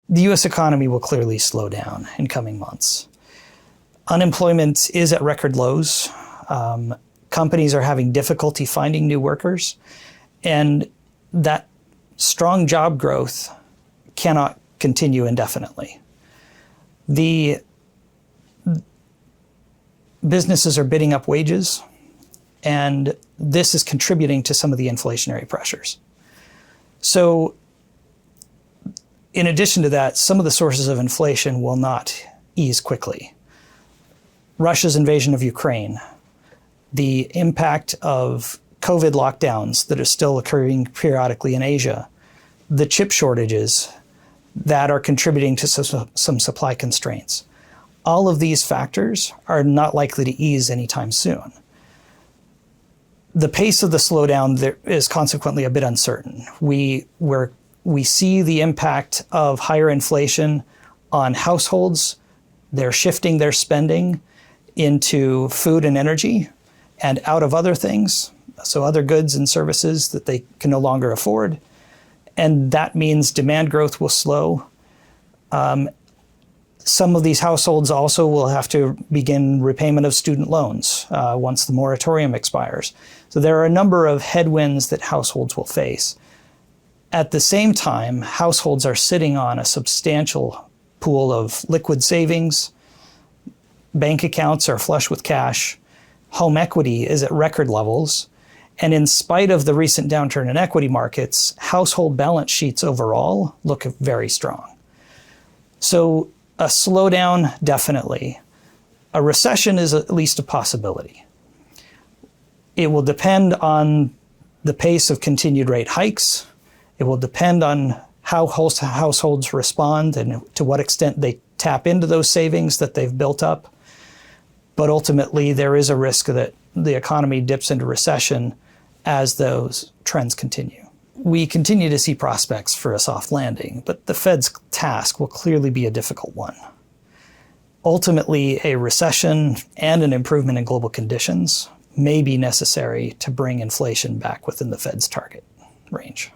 The U.S. economy will clearly slow down in coming months. Unemployment is at record lows. Companies are having difficulty finding new workers, and that strong job growth cannot continue indefinitely. The businesses are bidding up wages, and this is contributing to some of the inflationary pressures. So, in addition to that, some of the sources of inflation will not ease quickly. Russia's invasion of Ukraine, the impact of COVID lockdowns that are still occurring periodically in Asia, the chip shortages that are contributing to some supply constraints. All of these factors are not likely to ease anytime soon. The pace of the slowdown there is consequently a bit uncertain. We see the impact of higher inflation on households. They're shifting their spending into food and energy and out of other things, so other goods and services that they can no longer afford. And that means demand growth will slow. Some of these households also will have to begin repayment of student loans once the moratorium expires. So there are a number of headwinds that households will face. At the same time, households are sitting on a substantial pool of liquid savings. Bank accounts are flush with cash. Home equity is at record levels. And in spite of the recent downturn in equity markets, household balance sheets overall look very strong. So a slowdown, definitely. A recession is at least a possibility. It will depend on the pace of continued rate hikes. It will depend on how households respond and to what extent they tap into those savings that they've built up. But ultimately, there is a risk that the economy dips into recession as those trends continue. We continue to see prospects for a soft landing, but the Fed's task will clearly be a difficult one. Ultimately, a recession and an improvement in global conditions may be necessary to bring inflation back within the Fed's target range.